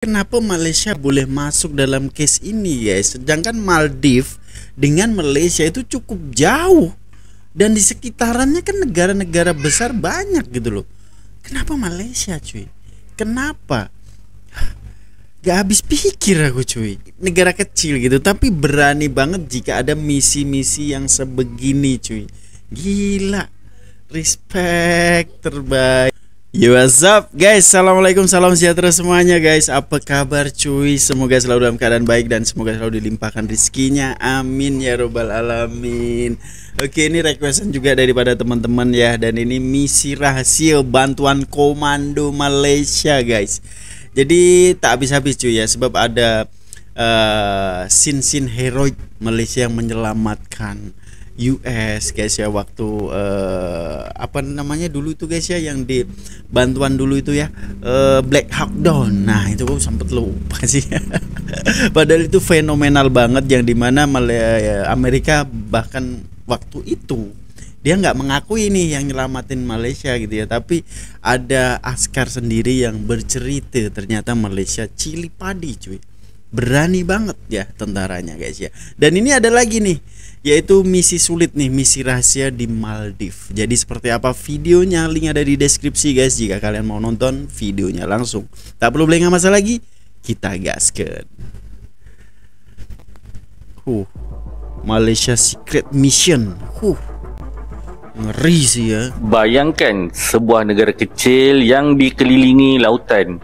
Kenapa Malaysia boleh masuk dalam case ini guys? Sedangkan Maldives dengan Malaysia itu cukup jauh. Dan di sekitarannya kan negara-negara besar banyak gitu loh. Kenapa Malaysia cuy? Kenapa? Gak habis pikir aku cuy. Negara kecil gitu tapi berani banget jika ada misi-misi yang sebegini cuy. Gila. Respect terbaik. Yo, what's up guys, assalamualaikum, salam sejahtera semuanya guys. Apa kabar cuy? Semoga selalu dalam keadaan baik dan semoga selalu dilimpahkan rezekinya, amin ya robbal alamin. Oke, ini requestan juga daripada teman-teman ya. Dan ini misi rahasia bantuan komando Malaysia guys. Jadi tak habis-habis cuy ya, sebab ada scene-scene heroik Malaysia yang menyelamatkan US guys ya, waktu apa namanya dulu itu guys ya, yang di bantuan dulu itu ya, Black Hawk Down. Nah itu gue sempet lupa sih. Padahal itu fenomenal banget, yang dimana Amerika bahkan waktu itu dia nggak mengakui nih yang nyelamatin Malaysia gitu ya, tapi ada askar sendiri yang bercerita ternyata Malaysia cili padi cuy, berani banget ya tentaranya guys ya. Dan ini ada lagi nih, yaitu misi sulit nih, misi rahasia di Maldives. Jadi seperti apa videonya, link ada di deskripsi guys, jika kalian mau nonton videonya langsung. Tak perlu beli masa lagi, kita gaskan. Malaysia Secret Mission. Ngeri sih ya. Bayangkan sebuah negara kecil yang dikelilingi lautan,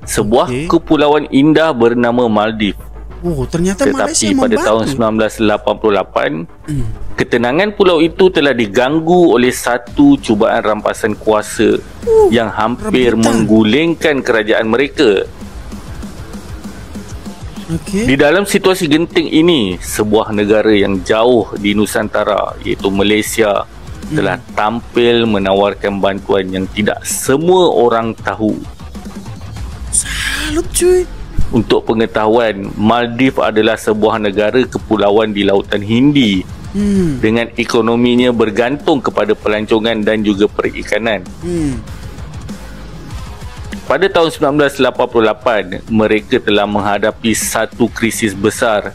sebuah kepulauan indah bernama Maldives. Ternyata tetapi pada tahun 1988, ketenangan pulau itu telah diganggu oleh satu cubaan rampasan kuasa yang hampir menggulingkan kerajaan mereka. Di dalam situasi genting ini, sebuah negara yang jauh di Nusantara, iaitu Malaysia, telah tampil menawarkan bantuan yang tidak semua orang tahu. Salut cuy. Untuk pengetahuan, Maldives adalah sebuah negara kepulauan di Lautan Hindi dengan ekonominya bergantung kepada pelancongan dan juga perikanan. Pada tahun 1988, mereka telah menghadapi satu krisis besar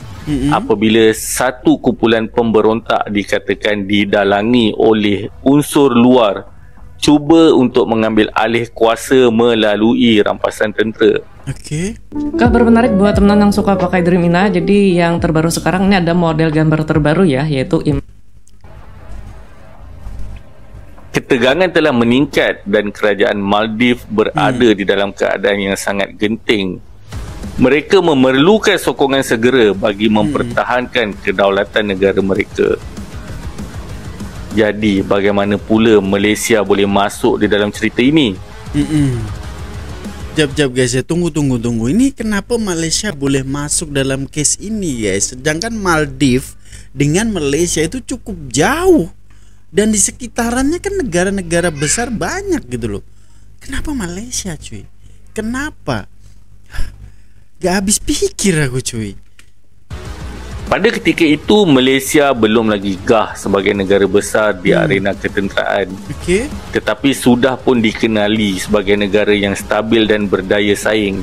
apabila satu kumpulan pemberontak dikatakan didalangi oleh unsur luar cuba untuk mengambil alih kuasa melalui rampasan tentera. Kabar menarik buat teman yang suka pakai Dreamina. Jadi yang terbaru sekarang ini ada model gambar terbaru ya, yaitu ketegangan telah meningkat dan kerajaan Maldives berada di dalam keadaan yang sangat genting. Mereka memerlukan sokongan segera bagi mempertahankan kedaulatan negara mereka. Jadi bagaimana pula Malaysia boleh masuk di dalam cerita ini? Jap guys ya, tunggu. Ini kenapa Malaysia boleh masuk dalam case ini guys? Sedangkan Maldives dengan Malaysia itu cukup jauh. Dan di sekitarannya kan negara-negara besar banyak gitu loh. Kenapa Malaysia cuy? Kenapa? Gak habis pikir aku cuy. Pada ketika itu, Malaysia belum lagi gah sebagai negara besar di arena ketenteraan. Tetapi sudah pun dikenali sebagai negara yang stabil dan berdaya saing.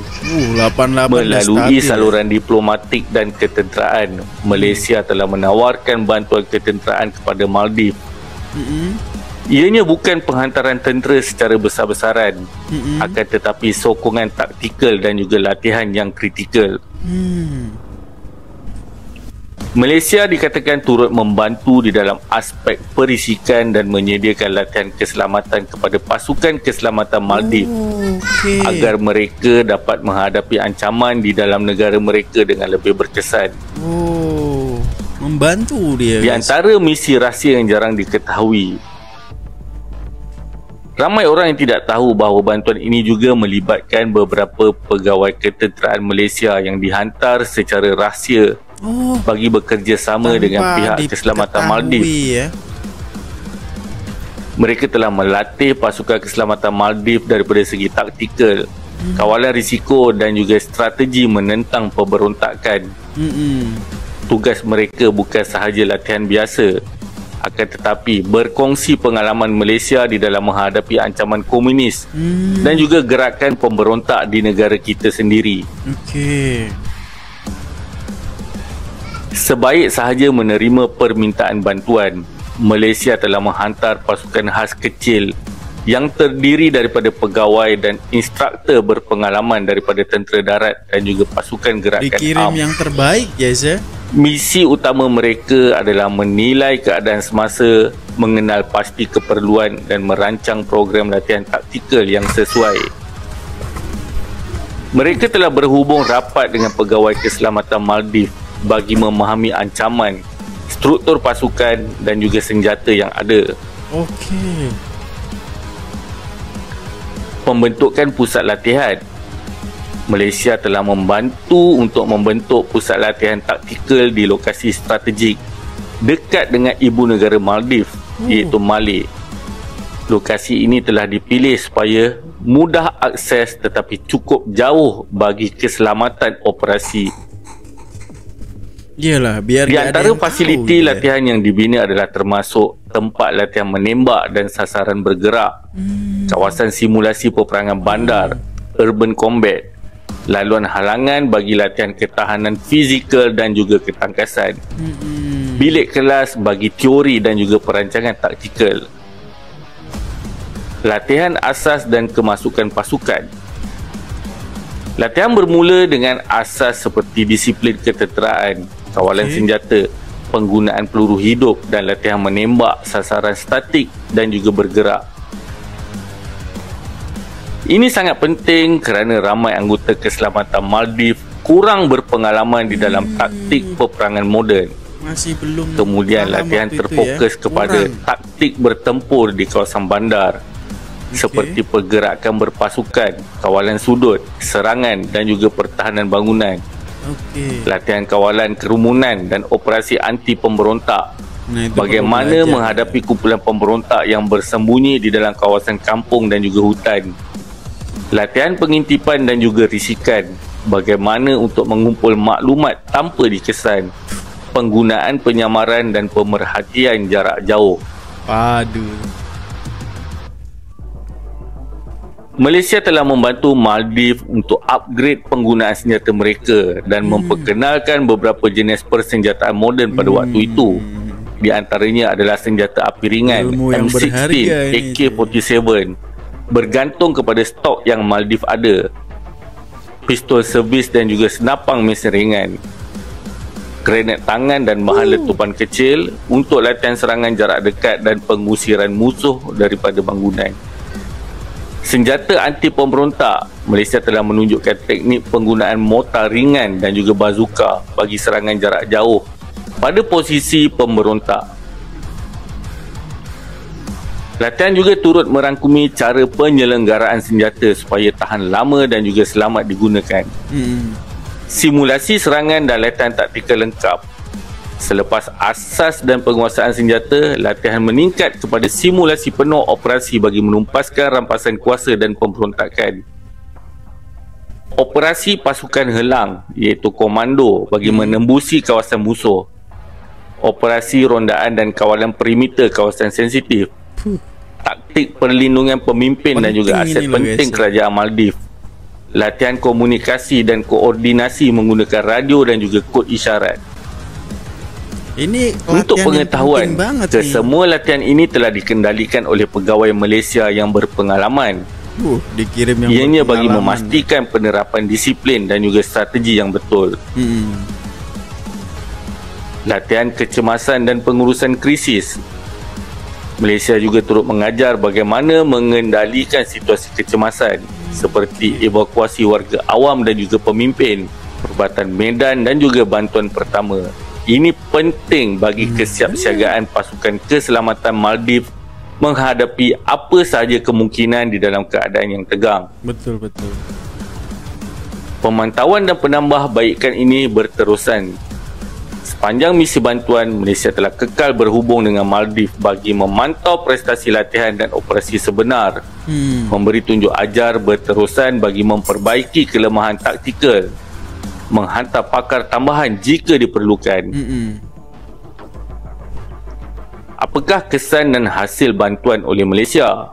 88 melalui saluran diplomatik dan ketenteraan, Malaysia telah menawarkan bantuan ketenteraan kepada Maldives. Ianya bukan penghantaran tentera secara besar-besaran, akan tetapi sokongan taktikal dan juga latihan yang kritikal. Malaysia dikatakan turut membantu di dalam aspek perisikan dan menyediakan latihan keselamatan kepada pasukan keselamatan Maldives agar mereka dapat menghadapi ancaman di dalam negara mereka dengan lebih berkesan. Membantu dia di antara misi rahsia yang jarang diketahui. Ramai orang yang tidak tahu bahawa bantuan ini juga melibatkan beberapa pegawai ketenteraan Malaysia yang dihantar secara rahsia bagi bekerjasama dengan pihak keselamatan Maldives. Mereka telah melatih pasukan keselamatan Maldives daripada segi taktikal, kawalan risiko dan juga strategi menentang pemberontakan. Tugas mereka bukan sahaja latihan biasa, akan tetapi berkongsi pengalaman Malaysia di dalam menghadapi ancaman komunis dan juga gerakan pemberontak di negara kita sendiri. Okey. Sebaik sahaja menerima permintaan bantuan, Malaysia telah menghantar pasukan khas kecil yang terdiri daripada pegawai dan instruktur berpengalaman daripada tentera darat dan juga pasukan gerakan Dikirim yang terbaik, guys ya. Misi utama mereka adalah menilai keadaan semasa, mengenal pasti keperluan dan merancang program latihan taktikal yang sesuai. Mereka telah berhubung rapat dengan pegawai keselamatan Maldives bagi memahami ancaman, struktur pasukan dan juga senjata yang ada. Okey. Pembentukan pusat latihan. Malaysia telah membantu untuk membentuk pusat latihan taktikal di lokasi strategik dekat dengan ibu negara Maldives, iaitu Malé. Lokasi ini telah dipilih supaya mudah akses tetapi cukup jauh bagi keselamatan operasi. Iyalah, biar Di dia ada antara yang fasiliti tahu, latihan yang dibina adalah termasuk tempat latihan menembak dan sasaran bergerak, kawasan simulasi peperangan bandar, urban combat, laluan halangan bagi latihan ketahanan fizikal dan juga ketangkasan, bilik kelas bagi teori dan juga perancangan taktikal, latihan asas dan kemasukan pasukan. Latihan bermula dengan asas seperti disiplin ketenteraan, kawalan senjata, penggunaan peluru hidup dan latihan menembak sasaran statik dan juga bergerak. Ini sangat penting kerana ramai anggota keselamatan Maldives kurang berpengalaman di dalam taktik peperangan moden. Masih belum. Kemudian faham latihan waktu itu terfokus ya. kepada taktik bertempur di kawasan bandar, seperti pergerakan berpasukan, kawalan sudut, serangan dan juga pertahanan bangunan. Okey. Latihan kawalan kerumunan dan operasi anti pemberontak. Nah, itu Bagaimana perlu belajar. menghadapi kumpulan pemberontak yang bersembunyi di dalam kawasan kampung dan juga hutan. Latihan pengintipan dan juga risikan. Bagaimana untuk mengumpul maklumat tanpa dikesan. Penggunaan penyamaran dan pemerhatian jarak jauh. Aduh. Malaysia telah membantu Maldives untuk upgrade penggunaan senjata mereka dan memperkenalkan beberapa jenis persenjataan moden pada waktu itu. Di antaranya adalah senjata api ringan Ilmu yang M16, berharga ini. AK-47, bergantung kepada stok yang Maldives ada, pistol servis dan juga senapang mesin ringan, granat tangan dan bahan letupan kecil untuk latihan serangan jarak dekat dan pengusiran musuh daripada bangunan. Senjata anti pemberontak. Malaysia telah menunjukkan teknik penggunaan mortar ringan dan juga bazooka bagi serangan jarak jauh pada posisi pemberontak. Latihan juga turut merangkumi cara penyelenggaraan senjata supaya tahan lama dan juga selamat digunakan. Simulasi serangan dan latihan taktikal lengkap. Selepas asas dan penguasaan senjata, latihan meningkat kepada simulasi penuh operasi bagi menumpaskan rampasan kuasa dan pemberontakan. Operasi pasukan helang, iaitu komando bagi menembusi kawasan musuh. Operasi rondaan dan kawalan perimeter kawasan sensitif. Taktik perlindungan pemimpin dan juga aset penting kerajaan Maldives. Latihan komunikasi dan koordinasi menggunakan radio dan juga kod isyarat. Ini Untuk pengetahuan, kesemua kesemua latihan ini telah dikendalikan oleh pegawai Malaysia yang berpengalaman. dikirim yang Ianya bagi berpengalaman. memastikan penerapan disiplin dan juga strategi yang betul. Latihan kecemasan dan pengurusan krisis. Malaysia juga turut mengajar bagaimana mengendalikan situasi kecemasan seperti evakuasi warga awam dan juga pemimpin, perbatan medan dan juga bantuan pertama. Ini penting bagi kesiapsiagaan pasukan keselamatan Maldives menghadapi apa sahaja kemungkinan di dalam keadaan yang tegang. Betul. Pemantauan dan penambahbaikan ini berterusan. Sepanjang misi bantuan, Malaysia telah kekal berhubung dengan Maldives bagi memantau prestasi latihan dan operasi sebenar, memberi tunjuk ajar berterusan bagi memperbaiki kelemahan taktikal, menghantar pakar tambahan jika diperlukan. Apakah kesan dan hasil bantuan oleh Malaysia?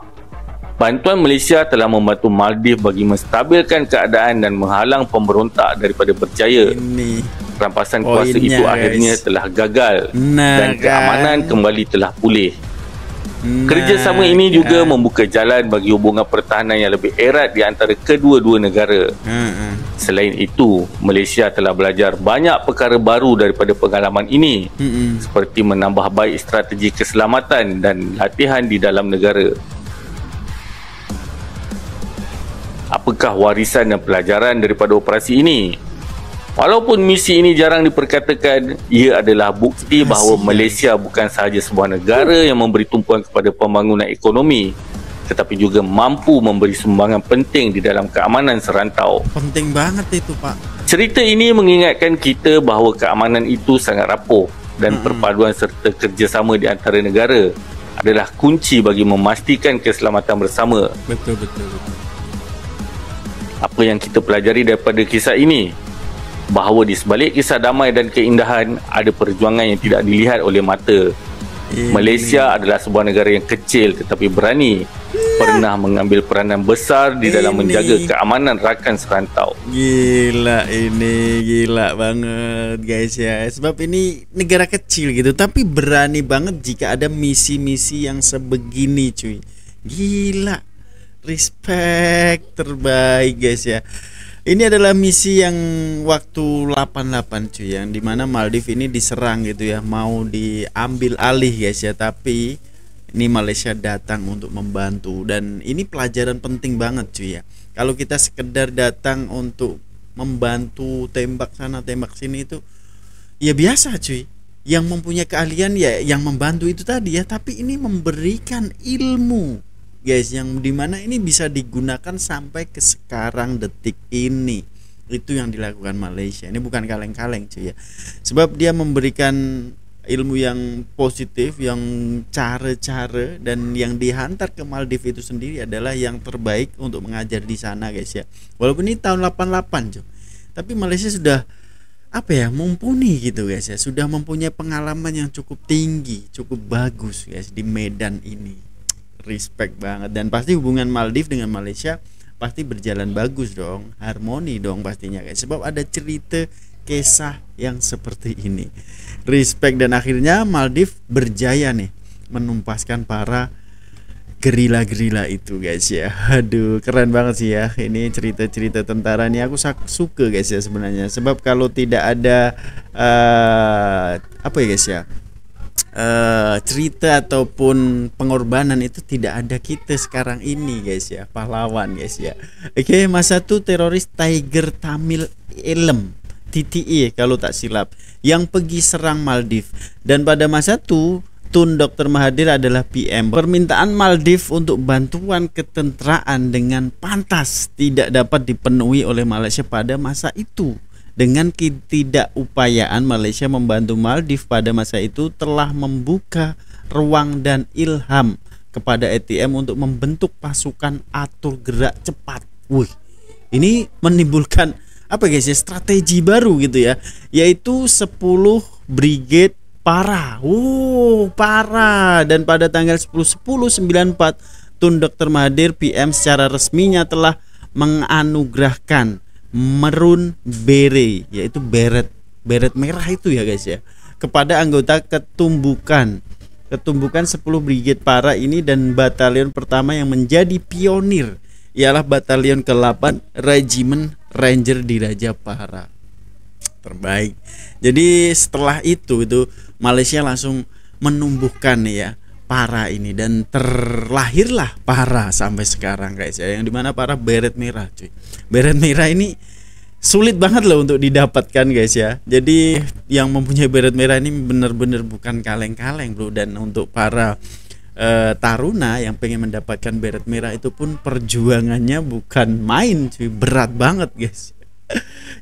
Bantuan Malaysia telah membantu Maldives bagi menstabilkan keadaan dan menghalang pemberontak daripada berjaya. Ini Rampasan kuasa poinnya, itu guys. akhirnya telah gagal Nah, dan keamanan kembali telah pulih. Nah, Kerjasama ini juga membuka jalan bagi hubungan pertahanan yang lebih erat di antara kedua-dua negara. Selain itu, Malaysia telah belajar banyak perkara baru daripada pengalaman ini, seperti menambah baik strategi keselamatan dan latihan di dalam negara. Apakah warisan dan pelajaran daripada operasi ini? Walaupun misi ini jarang diperkatakan, ia adalah bukti bahawa Malaysia bukan sahaja sebuah negara yang memberi tumpuan kepada pembangunan ekonomi, tetapi juga mampu memberi sumbangan penting di dalam keamanan serantau. penting banget itu, Pak. Cerita ini mengingatkan kita bahawa keamanan itu sangat rapuh dan perpaduan serta kerjasama di antara negara adalah kunci bagi memastikan keselamatan bersama. Betul. Apa yang kita pelajari daripada kisah ini? Bahawa di sebalik kisah damai dan keindahan ada perjuangan yang tidak dilihat oleh mata. Malaysia adalah sebuah negara yang kecil tetapi berani, pernah mengambil peranan besar di dalam menjaga keamanan rakan serantau. Gila banget guys ya. Sebab ini negara kecil gitu, tapi berani banget jika ada misi-misi yang sebegini cuy. Gila, respect terbaik guys ya. Ini adalah misi yang waktu 88 cuy, yang dimana Maldives ini diserang gitu ya, mau diambil alih guys ya, tapi ini Malaysia datang untuk membantu. Dan ini pelajaran penting banget cuy ya. Kalau kita sekedar datang untuk membantu tembak sana tembak sini itu ya biasa cuy. Yang mempunyai keahlian ya yang membantu itu tadi ya, tapi ini memberikan ilmu guys, yang dimana ini bisa digunakan sampai ke sekarang detik ini. Itu yang dilakukan Malaysia. Ini bukan kaleng-kaleng cuy ya. Sebab dia memberikan ilmu yang positif, yang cara-cara, dan yang dihantar ke Maldives itu sendiri adalah yang terbaik untuk mengajar di sana guys ya. Walaupun ini tahun 88 cuy, tapi Malaysia sudah mumpuni gitu guys ya. Sudah mempunyai pengalaman yang cukup tinggi, cukup bagus guys di medan ini. Respect banget. Dan pasti hubungan Maldives dengan Malaysia pasti berjalan bagus dong, harmoni dong pastinya guys, sebab ada cerita kisah yang seperti ini. Respect. Dan akhirnya Maldives berjaya nih menumpaskan para gerila-gerila itu guys ya. Aduh, keren banget sih ya ini cerita-cerita tentara nih. Aku suka guys ya sebenarnya, sebab kalau tidak ada guys ya, cerita ataupun pengorbanan itu tidak ada kita sekarang ini guys ya, pahlawan guys ya. Oke, masa itu teroris Tiger Tamil Elem TTE kalau tak silap yang pergi serang Maldives, dan pada masa itu Tun Dr. Mahathir adalah PM. Permintaan Maldives untuk bantuan ketenteraan dengan pantas tidak dapat dipenuhi oleh Malaysia pada masa itu. Dengan ketidakupayaan Malaysia membantu Maldives pada masa itu telah membuka ruang dan ilham kepada ATM untuk membentuk pasukan atur gerak cepat. Wih, ini menimbulkan strategi baru gitu ya, yaitu 10 brigade para. Dan pada tanggal 10/10/94 Tun Dr. Mahathir PM secara resminya telah menganugerahkan Maroon Beret, yaitu beret merah itu ya guys ya, kepada anggota ketumbukan 10 brigade para ini. Dan batalion pertama yang menjadi pionir ialah batalion ke-8 Regimen Ranger di Raja Para. Terbaik. Jadi setelah itu Malaysia langsung menumbuhkan ya para ini, dan terlahirlah para sampai sekarang guys ya, yang dimana para beret merah cuy. Beret merah ini sulit banget loh untuk didapatkan guys ya. Jadi yang mempunyai beret merah ini benar-benar bukan kaleng-kaleng bro. Dan untuk para taruna yang pengen mendapatkan beret merah itu pun perjuangannya bukan main cuy, berat banget guys.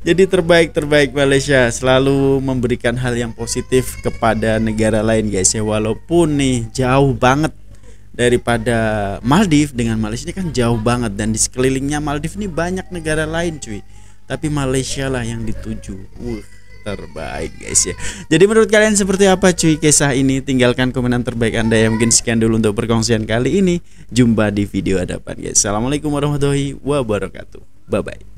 Jadi terbaik Malaysia selalu memberikan hal yang positif kepada negara lain guys ya. Walaupun nih jauh banget daripada Maldives dengan Malaysia, ini kan jauh banget, dan di sekelilingnya Maldives ini banyak negara lain cuy, tapi Malaysia lah yang dituju. terbaik guys ya. Jadi menurut kalian seperti apa cuy kisah ini? Tinggalkan komentar terbaik Anda ya. Mungkin sekian dulu untuk perkongsian kali ini. Jumpa di video hadapan guys. Assalamualaikum warahmatullahi wabarakatuh. Bye bye.